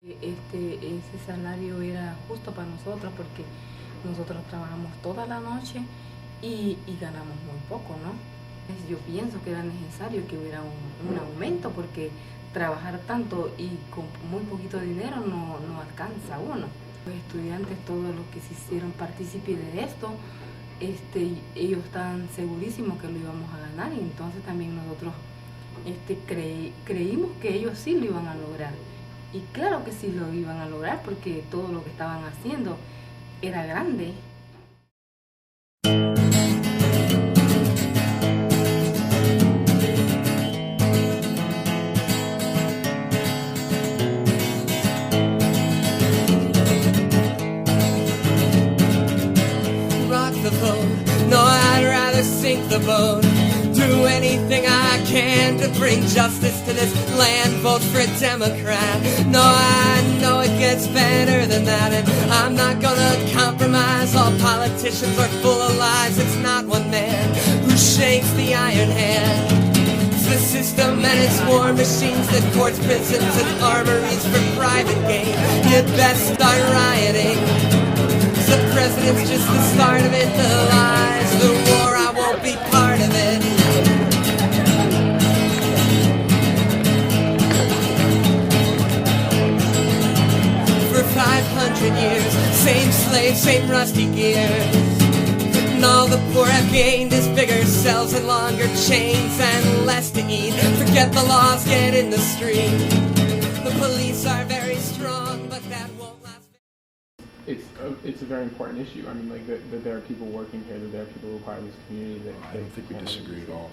Ese salario era justo para nosotros porque nosotros trabajamos toda la noche y ganamos muy poco, ¿no? Yo pienso que era necesario que hubiera un aumento porque trabajar tanto y con muy poquito dinero no alcanza a uno. Los estudiantes, todos los que se hicieron partícipes de esto, ellos estaban segurísimos que lo íbamos a ganar y entonces también nosotros creímos que ellos sí lo iban a lograr. Y claro que sí lo iban a lograr porque todo lo que estaban haciendo era grande. Rock the boat, no, I'd rather sink the boat. Do anything I can to bring justice to this land. Vote for a Democrat. No, I know it gets better than that, and I'm not gonna compromise. All politicians are full of lies. It's not one man who shakes the iron hand. It's the system and its war machines, the courts, prisons, and armories for private gain. You best start rioting. The president's just the start of it. The lies, the war, I won't be part of it. For 500 years, same slaves, same rusty gears. And all the poor have gained is bigger cells and longer chains and less to eat. Forget the laws, get in the street. The police are very strong, but that won't last. It's a very important issue. I mean, like that there are people working here, that there are people who are part of this community. I don't think we disagree at all.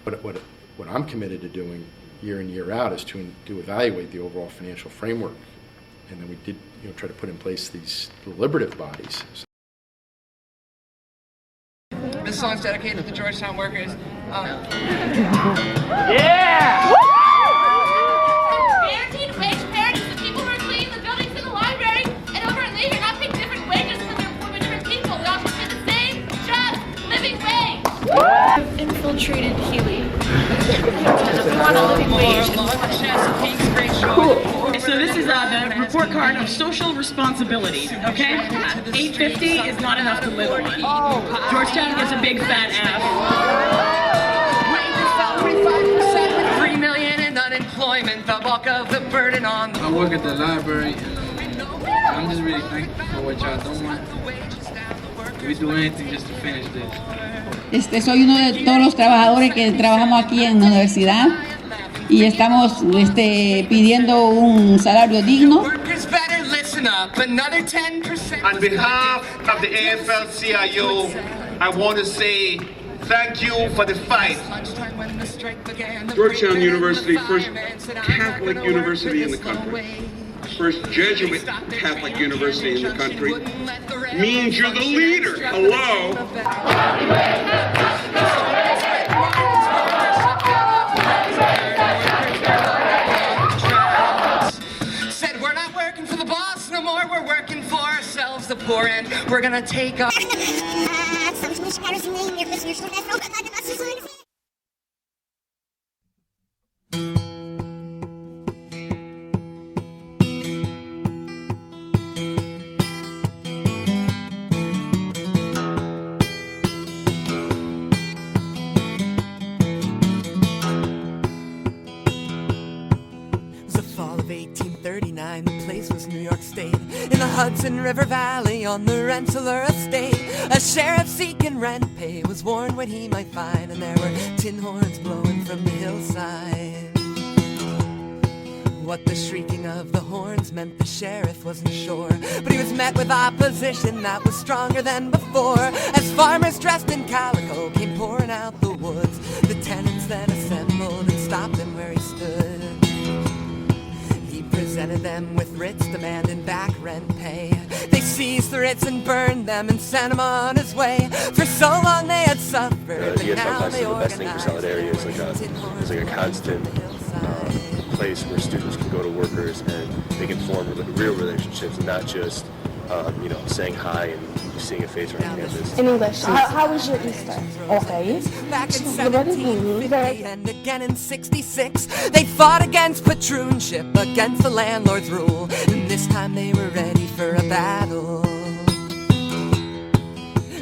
But what I'm committed to doing year in, year out is to evaluate the overall financial framework, and then we did try to put in place these deliberative bodies. This song's dedicated to the Georgetown workers. Yeah! Guaranteed wage parity, the people who are cleaning the buildings in the library, and over at Lee, you're not paying different wages because they're employed by different people. We all should pay the same, just living wage. Infiltrated Healy. We want a living wage. So this is the report card of social responsibility, okay? 850 is not enough to live on. Georgetown gets a big fat F. Wages fell 35% with 3 million in unemployment, the bulk of the burden on the... I work at the library, and I'm just really thankful for what y'all doing. We do anything just to finish this. Soy uno de todos los trabajadores que trabajamos aquí en la universidad y estamos pidiendo un salario digno. Workers better listen up, another 10%. On behalf of the AFL-CIO, I want to say thank you for the fight. Georgetown University, first Catholic university in the country, first Jesuit Catholic university in the country, means you're the leader. Hello? Said we're not working for the boss no more, we're working for ourselves, the poor, and we're gonna take up. The place was New York State, in the Hudson River Valley on the Rensselaer estate. A sheriff seeking rent pay was warned what he might find, and there were tin horns blowing from the hillside. What the shrieking of the horns meant the sheriff wasn't sure, but he was met with opposition that was stronger than before. As farmers dressed in calico came pouring out the woods, the tenants then assembled and stopped him where he stood. Presented them with writs demanding back rent pay. They seized the writs and burned them and sent him on his way. For so long they had suffered, but now they the best thing for Solidarity is it's like a constant place where students can go to workers and they can form real relationships, and not just saying hi and seeing a face around campus. In English, how was your Easter? Okay. Back in 1750 and again in 66, they fought against patroonship, against the landlord's rule, and this time they were ready for a battle.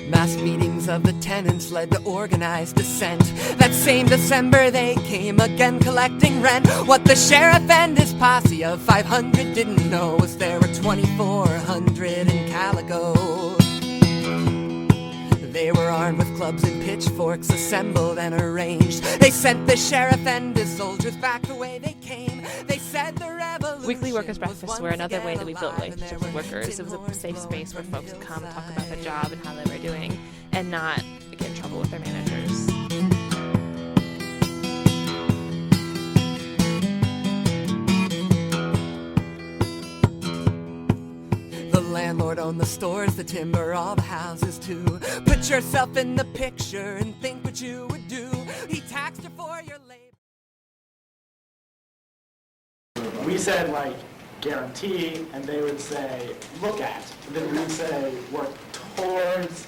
Mass meetings of the tenants led to organized dissent. That same December they came again collecting rent. What the sheriff and his posse of 500 didn't know was there were 2,400 in Calico. They were armed with clubs and pitchforks, assembled and arranged. They sent the sheriff and his soldiers back the way they came. They said the revolution. Weekly workers' breakfasts were another way that we built relationships with workers. It was a safe space where folks could come and talk about their job and how they were doing and not get in trouble with their managers. The landlord owned the stores, the timber, all the houses too. Put yourself in the picture and think what you would do. He taxed her for your labor. We said, like, guarantee, and they would say, look at. And then we'd say, work towards,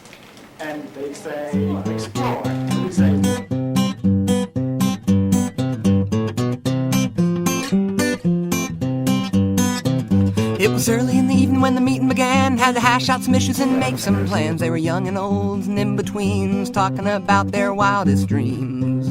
and they'd say, explore. And we'd say, it was early in the evening when the meeting began. Had to hash out some issues and make some plans. They were young and old and in-betweens, talking about their wildest dreams.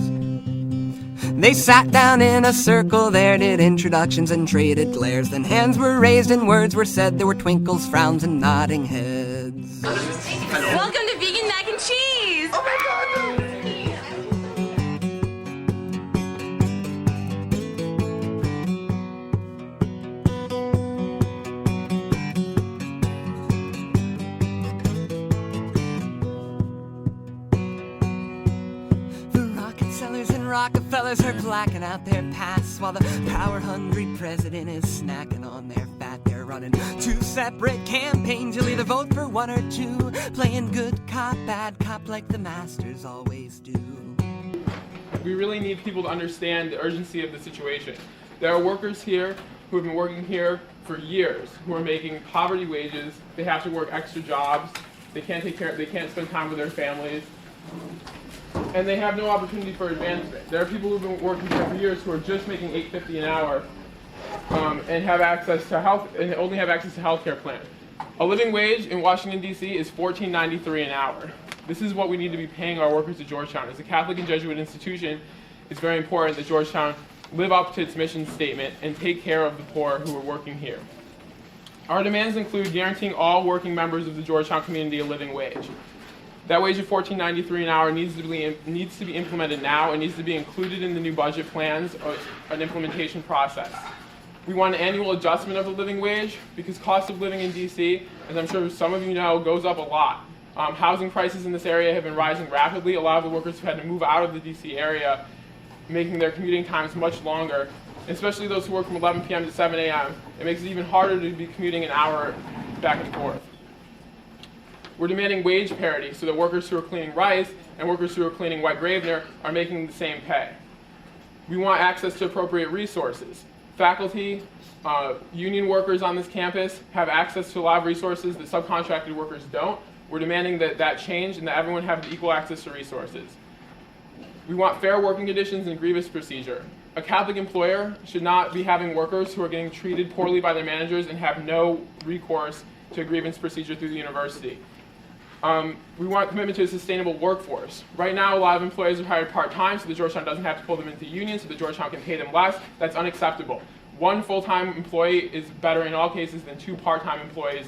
They sat down in a circle there, did introductions and traded glares. Then hands were raised and words were said. There were twinkles, frowns, and nodding heads. Welcome to vegan mac and cheese! Oh my god! Rockefellers are blacking out their pasts while the power-hungry president is snacking on their fat. They're running two separate campaigns. You'll either vote for one or two, playing good cop, bad cop like the masters always do. We really need people to understand the urgency of the situation. There are workers here who have been working here for years, who are making poverty wages. They have to work extra jobs. They can't spend time with their families. And they have no opportunity for advancement. There are people who've been working here for years who are just making $8.50 an hour and have access to health and only have access to health care plan. A living wage in Washington, D.C. is $14.93 an hour. This is what we need to be paying our workers at Georgetown. As a Catholic and Jesuit institution, it's very important that Georgetown live up to its mission statement and take care of the poor who are working here. Our demands include guaranteeing all working members of the Georgetown community a living wage. That wage of $14.93 an hour needs to be implemented now and needs to be included in the new budget plans of an implementation process. We want an annual adjustment of the living wage because cost of living in DC, as I'm sure some of you know, goes up a lot. Housing prices in this area have been rising rapidly. A lot of the workers have had to move out of the DC area, making their commuting times much longer, especially those who work from 11 p.m. to 7 a.m. It makes it even harder to be commuting an hour back and forth. We're demanding wage parity so that workers who are cleaning rice and workers who are cleaning White Gravener are making the same pay. We want access to appropriate resources. Faculty, union workers on this campus have access to a lot of resources that subcontracted workers don't. We're demanding that change and that everyone have equal access to resources. We want fair working conditions and grievance procedure. A Catholic employer should not be having workers who are getting treated poorly by their managers and have no recourse to a grievance procedure through the university. We want commitment to a sustainable workforce. Right now, a lot of employees are hired part-time, so the Georgetown doesn't have to pull them into unions, so the Georgetown can pay them less. That's unacceptable. One full-time employee is better in all cases than two part-time employees.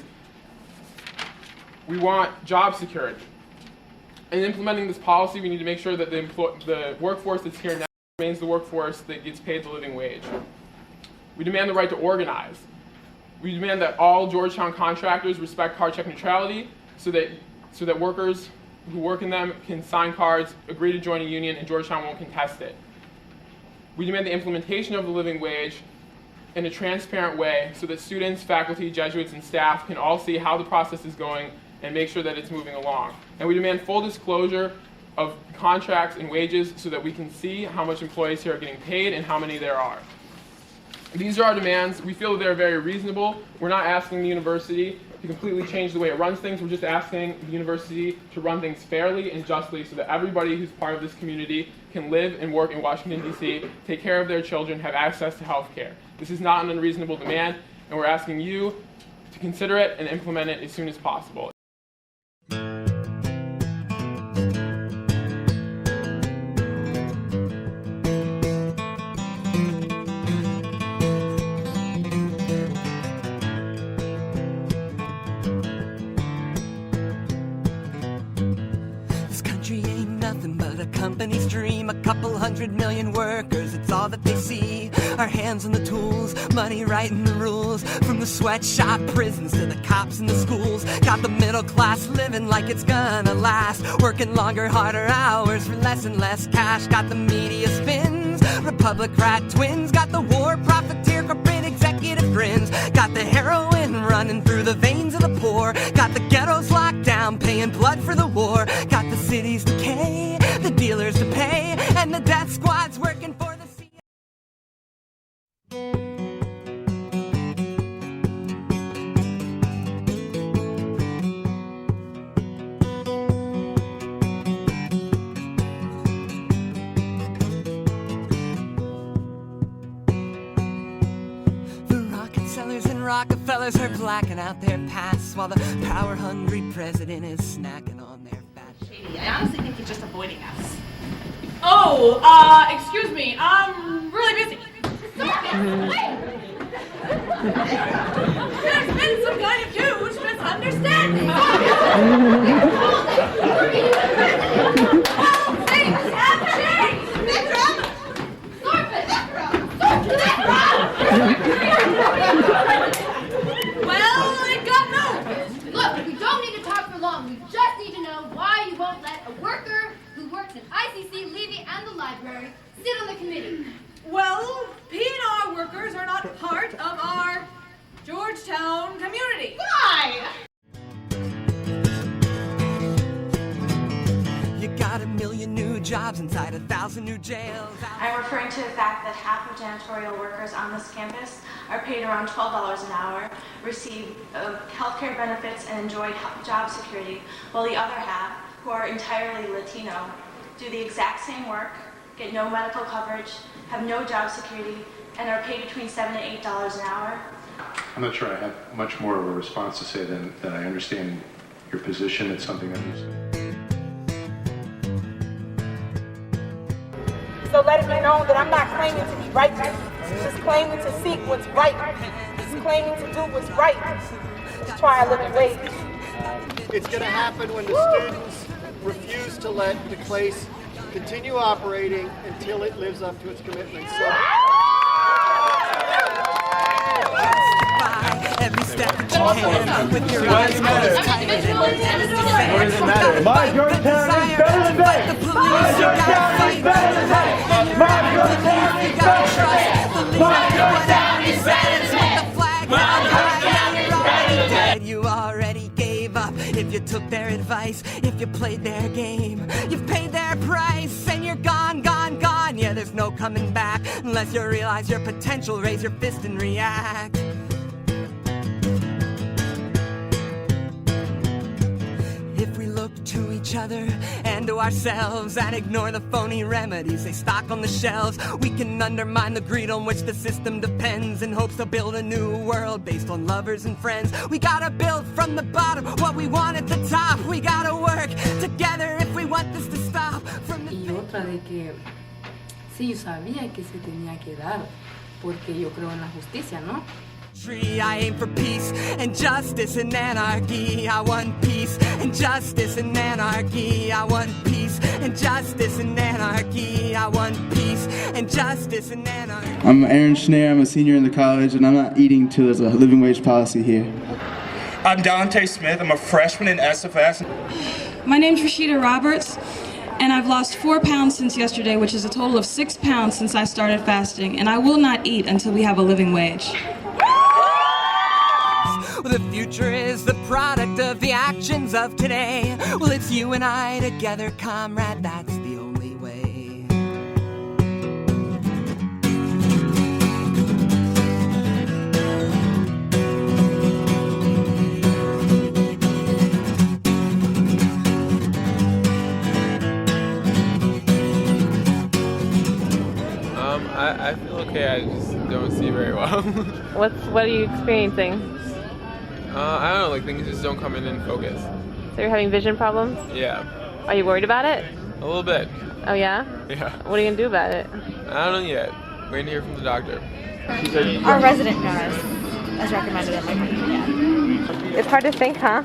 We want job security. In implementing this policy, we need to make sure that the workforce that's here now remains the workforce that gets paid the living wage. We demand the right to organize. We demand that all Georgetown contractors respect card check neutrality so that workers who work in them can sign cards, agree to join a union, and Georgetown won't contest it. We demand the implementation of the living wage in a transparent way so that students, faculty, Jesuits, and staff can all see how the process is going and make sure that it's moving along. And we demand full disclosure of contracts and wages so that we can see how much employees here are getting paid and how many there are. These are our demands. We feel that they're very reasonable. We're not asking the university to completely change the way it runs things. We're just asking the university to run things fairly and justly so that everybody who's part of this community can live and work in Washington, D.C., take care of their children, have access to health care. This is not an unreasonable demand, and we're asking you to consider it and implement it as soon as possible. Company's dream, a couple 100 million workers, it's all that they see. Our hands on the tools, money writing the rules. From the sweatshop prisons to the cops in the schools. Got the middle class living like it's gonna last. Working longer, harder hours for less and less cash. Got the media spins, Republican twins. Got the war profiteer, corporate executive grins. Got the heroin running through the veins of the poor. Got the ghettos locked down, paying blood for the war. Got the cities decay, the dealers to pay, and the death squads working for the CIA. The rocket sellers and Rockefellers are blacking out their pasts while the power-hungry president is snacking on their fat. I honestly think he's just avoiding us. Oh, excuse me, I'm really busy. Stop it! Wait! There's been some kind of huge misunderstanding. Well, things have changed. Well, it got noticed. Look, we don't need to talk for long. We just need to know why you won't let a worker who works in ICC, Levy, and the library sit on the committee. Well, P&R workers are not part of our Georgetown community. Why? You got a million new jobs inside 1,000 new jails. I'm referring to the fact that half of janitorial workers on this campus are paid around $12 an hour, receive healthcare benefits, and enjoy job security, while the other half, who are entirely Latino, do the exact same work, get no medical coverage, have no job security, and are paid between $7 and $8 an hour. I'm not sure I have much more of a response to say than that I understand your position. It's something that needs. So let it be known that I'm not claiming to be righteous, just claiming to seek what's right, just claiming to do what's right, just try a living wage. It's going to happen when the students refuse to let the place continue operating until it lives up to its commitments. So every step that you can with your eyes closed tight. What does it matter? My Georgetown is better than they! My Georgetown is better than they! My Georgetown is better than they! My Georgetown is better than they! My Georgetown is better than they! You already gave up if you took their advice, if you played their game. You've paid their price and you're gone, gone, gone. Yeah, there's no coming back unless you realize your potential, raise your fist and react. If we look to each other and to ourselves and ignore the phony remedies they stock on the shelves, we can undermine the greed on which the system depends in hopes to build a new world based on lovers and friends. We gotta build from the bottom what we want at the top. We gotta work together if we want this to stop. Y otra de que sí, yo sabía que se tenía que dar porque yo creo en la justicia, ¿no? I aim for peace and justice and anarchy. I want peace and justice and anarchy. I want peace and justice and anarchy. I want peace and justice and anarchy. I'm Aaron Schneer. I'm a senior in the college, and I'm not eating till there's a living wage policy here. I'm Dante Smith. I'm a freshman in SFS. My name's Rashida Roberts, and I've lost 4 pounds since yesterday, which is a total of 6 pounds since I started fasting, and I will not eat until we have a living wage. The future is the product of the actions of today. Well, it's you and I together, comrade, that's the only way. I feel okay. I just don't see very well. What are you experiencing? I don't know, like things just don't come in focus. So you're having vision problems? Yeah. Are you worried about it? A little bit. Oh yeah? Yeah. What are you gonna do about it? I don't know yet. Waiting to hear from the doctor. Our resident nurse, as recommended at my clinic. It's hard to think, huh?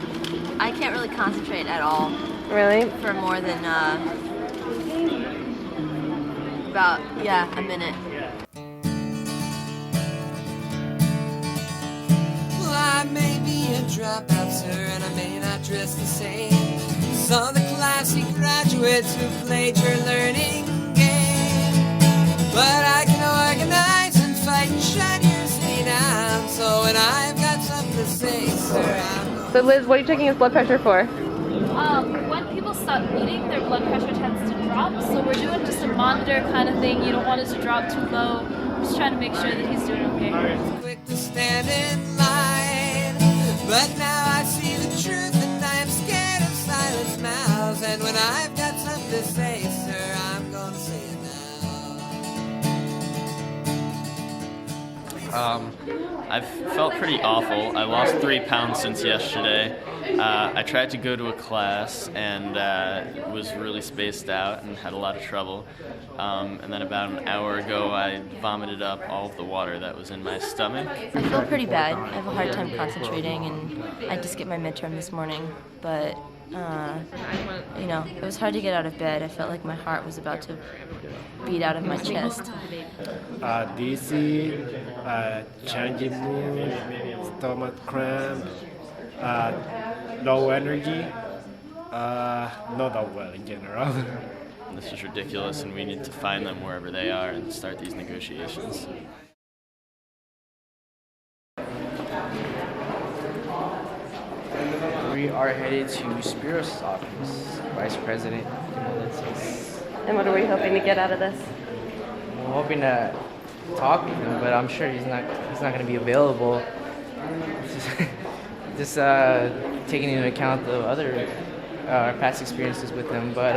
I can't really concentrate at all. Really? For more than about a minute. Well, I may be a dropout, sir, and I may not dress the same as all the classy graduates who played your learning game. But I can organize and fight and shut your city down. So when I've got something to say, sir, So Liz, what are you taking his blood pressure for? When people stop eating, their blood pressure tends to drop. So we're doing just a monitor kind of thing. You don't want it to drop too low. We're just trying to make sure that he's doing okay. quick to stand in line. But now I see the truth and I am scared of silent mouths. And when I've got something to say, sir, I'm gonna say it now. I've felt pretty awful. I lost 3 pounds since yesterday. I tried to go to a class and was really spaced out and had a lot of trouble. And then about an hour ago, I vomited up all of the water that was in my stomach. I feel pretty bad. I have a hard time concentrating, and I just skipped my midterm this morning. But, it was hard to get out of bed. I felt like my heart was about to beat out of my chest. Dizzy, changing mood, stomach cramp, low energy, not that well in general. This is ridiculous, and we need to find them wherever they are and start these negotiations. We are headed to Spiro's office, Vice President. And what are we hoping to get out of this? We're hoping to talk with him, but I'm sure he's not going to be available. Just taking into account the other past experiences with him. But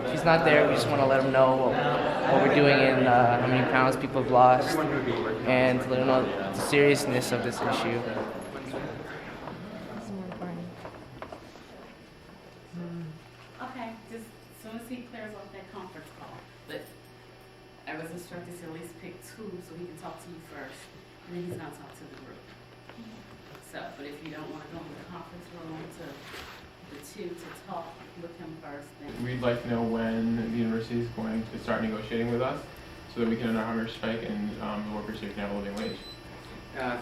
if he's not there, we just want to let him know what we're doing and how many pounds people have lost, and to let him know the seriousness of this issue. Okay, just as soon as he clears off that conference call. But I was instructed to at least pick 2 so he can talk to you first, and then he's gonna talk to the group. So, but if you don't want to go in the conference room to the 2 to talk with him first, then We'd like to know when the university is going to start negotiating with us so that we can end our hunger strike and the workers here can have a living wage.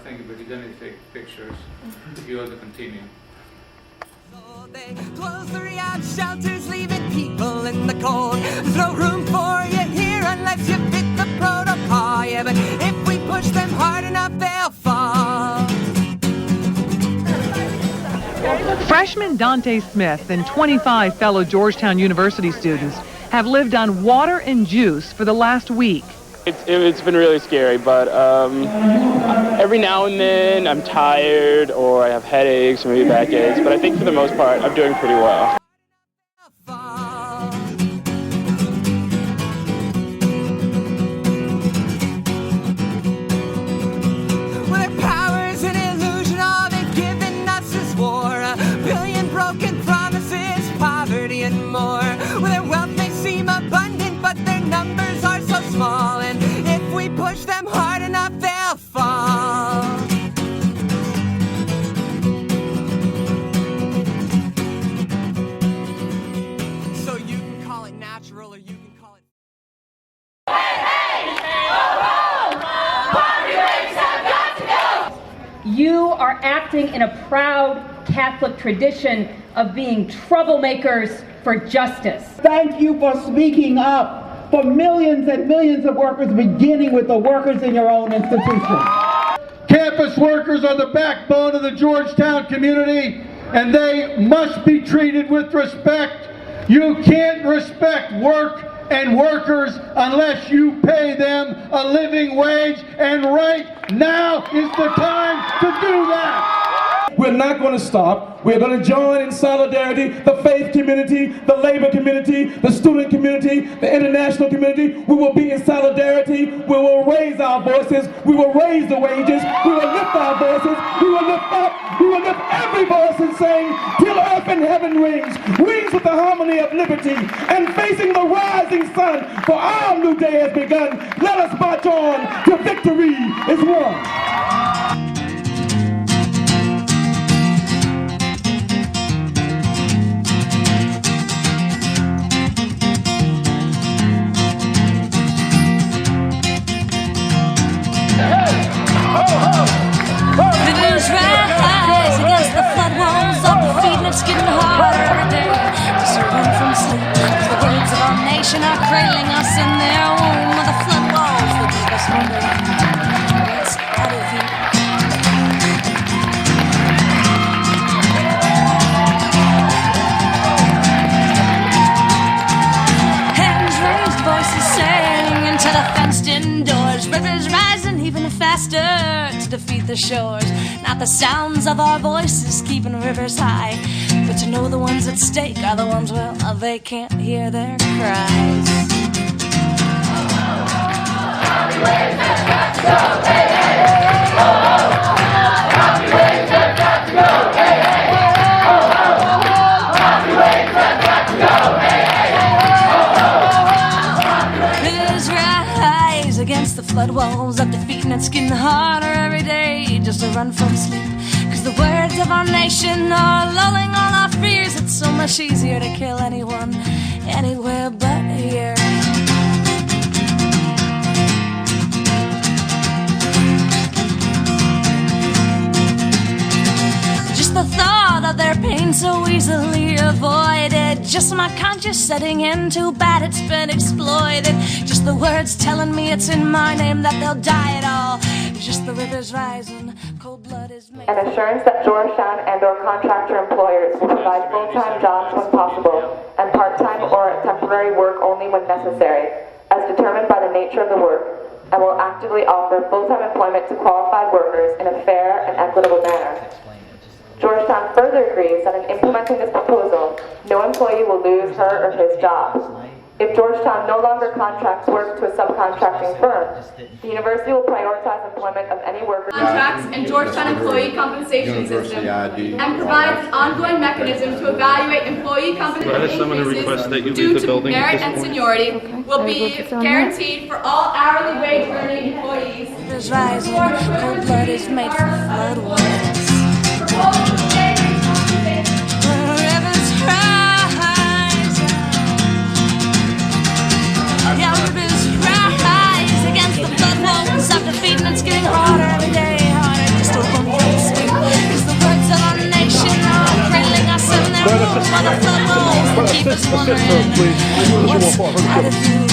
Thank you, but you don't need to take pictures if you want to continue. They close the Riot shelters, leaving people in the cold. There's no room for you here unless you fit the protocol. Yeah, but if we push them hard enough, they'll fall. Freshman Dante Smith and 25 fellow Georgetown University students have lived on water and juice for the last week. It's been really scary, but every now and then I'm tired or I have headaches or maybe backaches, but I think for the most part I'm doing pretty well. Well, their power is an illusion, all they've given us is war. A billion broken promises, poverty and more. Well, their wealth may seem abundant, but their numbers are so small. And if we push them hard enough, they'll fall. So you can call it natural or you can call it... You are acting in a proud Catholic tradition of being troublemakers for justice. Thank you for speaking up for millions and millions of workers, beginning with the workers in your own institution. Campus workers are the backbone of the Georgetown community, and they must be treated with respect. You can't respect work and workers unless you pay them a living wage, and right now is the time to do that. we're not going to stop. We're going to join in solidarity, the faith community, the labor community, the student community, the international community. We will be in solidarity. We will raise our voices. We will raise the wages. We will lift our voices. We will lift up. We will lift every voice and sing till earth and heaven rings with the harmony of liberty, and facing the rising sun, for our new day has begun. Let us march on till victory is won. Rivers rise against the flood walls of defeat, and it's getting harder every day just to run from sleep. The words of our nation are cradling us in their womb with the flood walls that make us wonder what's out of here. Hands raised, voices saying into the fenced-in doors. Rivers rising even faster to defeat the shores. Not the sounds of our voices keeping rivers high, but to know the ones at stake are the ones, well, they can't hear their cries. Rivers rise against the flood walls of defeat, and it's getting harder every day just to run from sleep. Cause the words of our nation are lulling all our fears. It's so much easier to kill anyone, anywhere but here. Just the thought of their pain so easily avoided. Just my conscience setting in, too bad it's been exploited. Just the words telling me it's in my name that they'll die at all. Just the rivers rising, cold blood is made. An assurance that Georgetown and/or contractor employers will provide full-time jobs when possible and part-time or temporary work only when necessary, as determined by the nature of the work, and will actively offer full-time employment to qualified workers in a fair and equitable manner. Georgetown further agrees that in implementing this proposal, no employee will lose her or his job. If Georgetown no longer contracts work to a subcontracting firm, the university will prioritize employment of any workers. Contracts and Georgetown employee compensation system, and provides an ongoing mechanism to evaluate employee compensation increases due to merit and seniority will be guaranteed for all hourly wage earning employees. Rivers rising, cold blood is made from flood waters. And it's getting harder every day, harder just to run from sleep. Cause the words of our nation are cradling us in their wombs, while the flood rolls and keep us wondering what's out of view.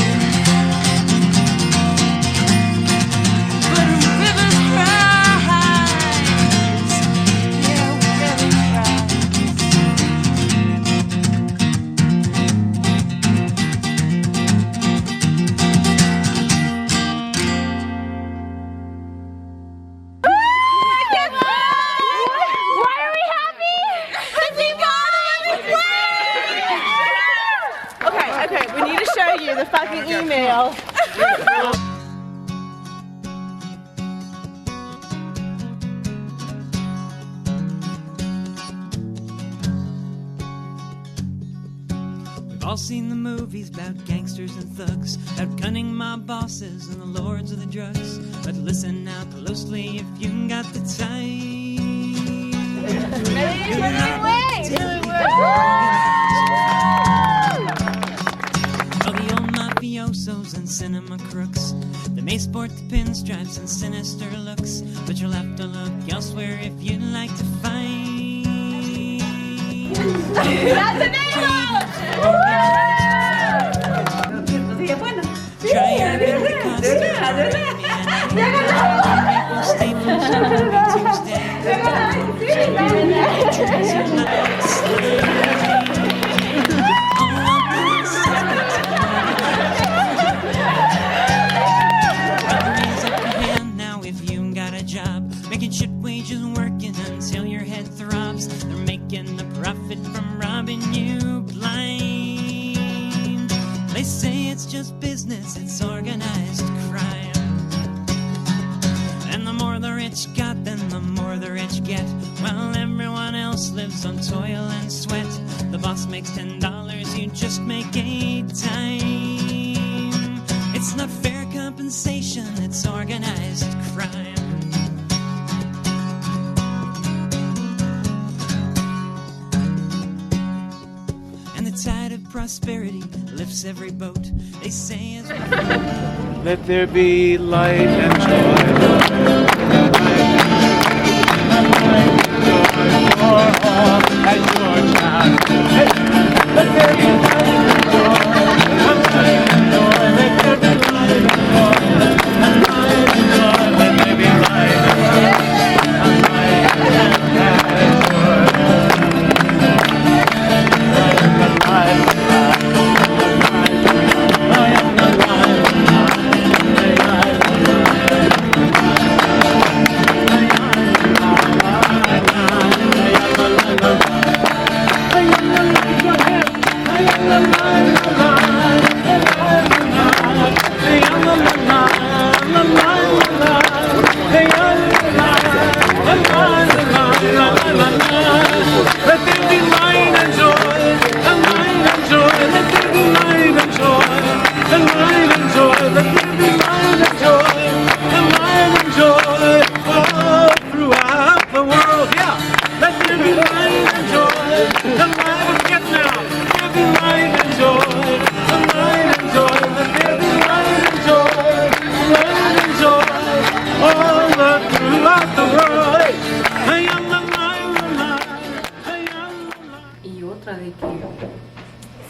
But rivers rise, yeah, rivers rise. The fucking email. We've all seen the movies about gangsters and thugs, about cunning mob bosses and the lords of the drugs. But listen now closely if you got the time. Mafiosos and cinema crooks, they may sport the pinstripes and sinister looks, but you'll have to look elsewhere if you'd like to find. That's the name of! Try your making shit wages working until your head it's just business, it's organized crime. And the more the rich got, then the more the rich get. While everyone else lives on toil and sweat. The boss makes $10, you just make 8 times. It's not fair compensation, it's organized crime. And the tide of prosperity lifts every boat. They say it's... Let there be light and joy. For all at Georgetown. Let there be light and joy. Let there be light and joy. Let there be light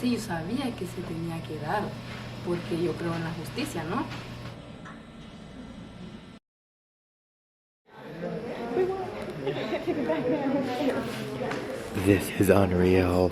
Sí, yo sabía que se tenía que dar, porque yo creo en la justicia, ¿no? This is unreal.